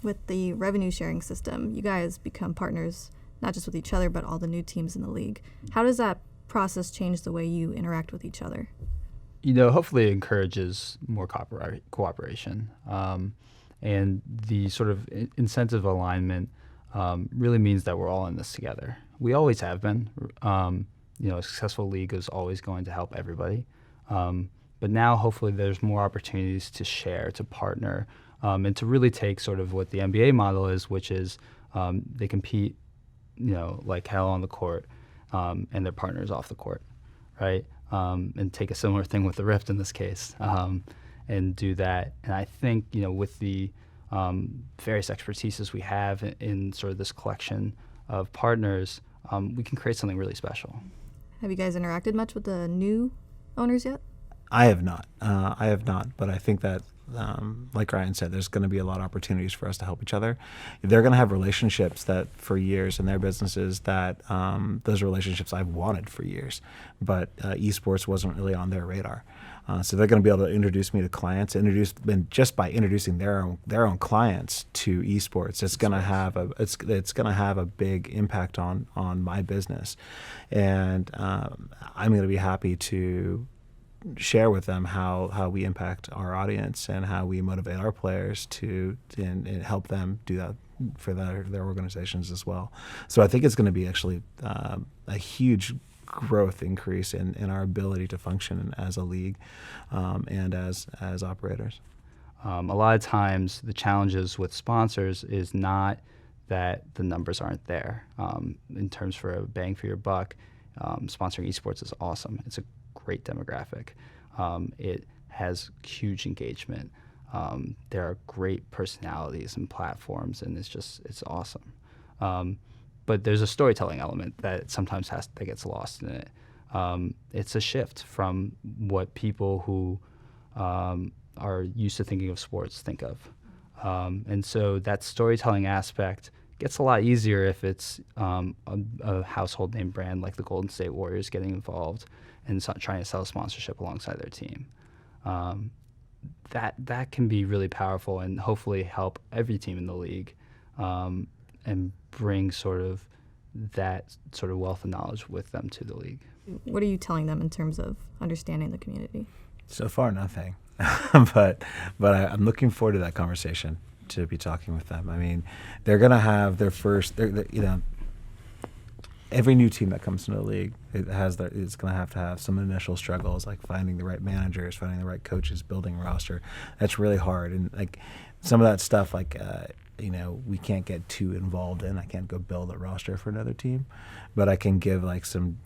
With the revenue sharing system, you guys become partners not just with each other, but all the new teams in the league. How does that process change the way you interact with each other? Hopefully it encourages more cooperation. And the sort of incentive alignment really means that we're all in this together. We always have been. A successful league is always going to help everybody. But now hopefully there's more opportunities to share, to partner, and to really take sort of what the NBA model is, which is they compete, like hell on the court, and their partners off the court, right? And take a similar thing with the Rift in this case, and do that. And I think, with the various expertises we have in sort of this collection of partners, we can create something really special. Have you guys interacted much with the new owners yet? I have not. But I think that, like Ryan said, there's going to be a lot of opportunities for us to help each other. They're going to have relationships that for years in their businesses that those relationships I've wanted for years, but esports wasn't really on their radar. So they're going to be able to introduce me to clients, and just by introducing their own clients to esports, it's going to have a big impact on my business, and I'm going to be happy to share with them how we impact our audience and how we motivate our players and help them do that for their organizations as well. So I think it's going to be actually a huge growth increase in our ability to function as a league and as operators. A lot of times the challenges with sponsors is not that the numbers aren't there. In terms for a bang for your buck, sponsoring esports is awesome. It's a great demographic. It has huge engagement. There are great personalities and platforms, and it's awesome. But there's a storytelling element that sometimes that gets lost in it. It's a shift from what people who are used to thinking of sports think of. And so that storytelling aspect gets a lot easier if it's a household name brand like the Golden State Warriors getting involved and trying to sell sponsorship alongside their team. That can be really powerful and hopefully help every team in the league and bring sort of that sort of wealth of knowledge with them to the league. What are you telling them in terms of understanding the community? So far, nothing. but I'm looking forward to that conversation, to be talking with them. I mean, they're going to have their first, every new team that comes into the league, it's going to have some initial struggles, like finding the right managers, finding the right coaches, building a roster. That's really hard. And like some of that stuff, we can't get too involved in. I can't go build a roster for another team, but I can give like some,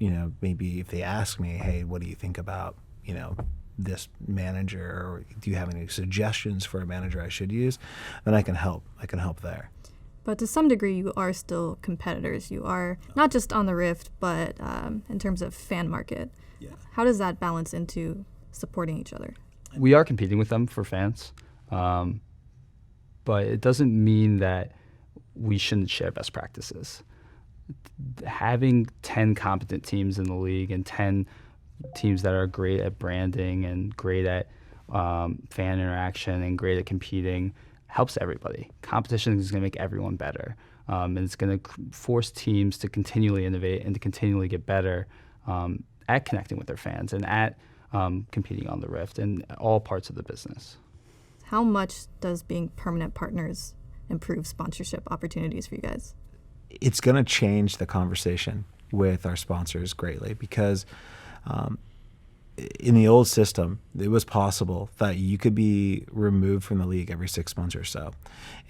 maybe if they ask me, hey, what do you think about, this manager, or do you have any suggestions for a manager I should use? Then I can help there. But to some degree, you are still competitors. You are not just on the Rift, but in terms of fan market. Yeah. How does that balance into supporting each other? We are competing with them for fans, but it doesn't mean that we shouldn't share best practices. Having 10 competent teams in the league and 10 teams that are great at branding and great at fan interaction and great at competing helps everybody. Competition is going to make everyone better, and it's going to force teams to continually innovate and to continually get better at connecting with their fans and at competing on the Rift and all parts of the business. How much does being permanent partners improve sponsorship opportunities for you guys? It's going to change the conversation with our sponsors greatly, because in the old system, it was possible that you could be removed from the league every 6 months or so.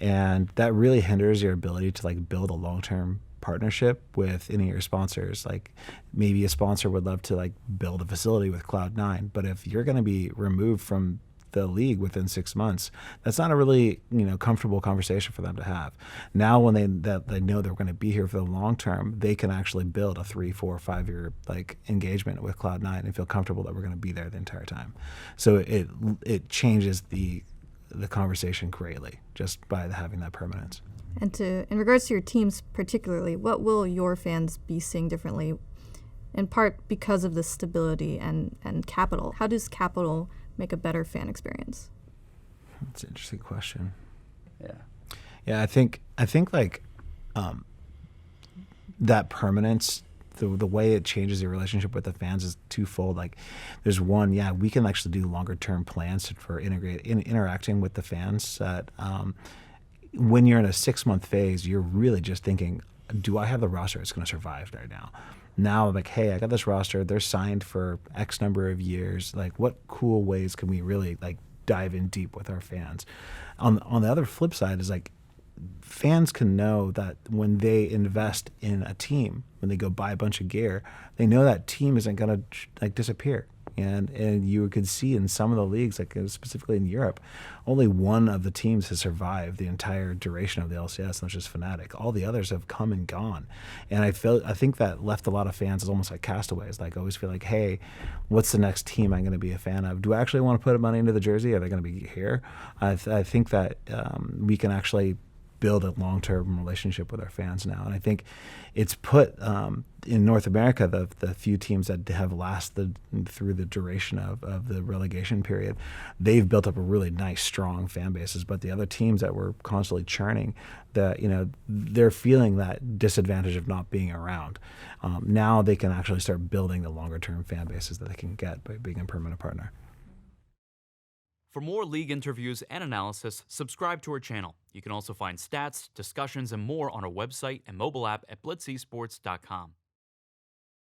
And that really hinders your ability to build a long-term partnership with any of your sponsors. Like maybe a sponsor would love to build a facility with Cloud9, but if you're going to be removed from the league within 6 months, that's not a really comfortable conversation for them to have. Now when they know they're going to be here for the long term, they can actually build a 3, 4, 5 year engagement with Cloud9 and feel comfortable that we're going to be there the entire time. So it changes the conversation greatly just by having that permanence. And in regards to your teams particularly, what will your fans be seeing differently, in part because of the stability and capital? How does capital make a better fan experience? That's an interesting question. Yeah. Yeah, I think like that permanence, the way it changes your relationship with the fans is twofold. Like, there's one, yeah, we can actually do longer term plans for interacting with the fans. That when you're in a 6-month phase, you're really just thinking, do I have the roster that's going to survive right now? Now, like, hey, I got this roster. They're signed for X number of years. Like, what cool ways can we really like dive in deep with our fans? On the other flip side is like, fans can know that when they invest in a team, when they go buy a bunch of gear, they know that team isn't going to like disappear. And you could see in some of the leagues, like specifically in Europe, only one of the teams has survived the entire duration of the LCS, and that's just Fnatic. All the others have come and gone, and I think that left a lot of fans as almost like castaways. Like, always feel like, hey, what's the next team I'm going to be a fan of? Do I actually want to put money into the jersey? Are they going to be here? I think that we can actually build a long-term relationship with our fans now. And I think it's put in North America, the few teams that have lasted through the duration of the relegation period, they've built up a really nice, strong fan bases. But the other teams that were constantly churning, they're feeling that disadvantage of not being around. Now they can actually start building the longer-term fan bases that they can get by being a permanent partner. For more league interviews and analysis, subscribe to our channel. You can also find stats, discussions, and more on our website and mobile app at blitzesports.com.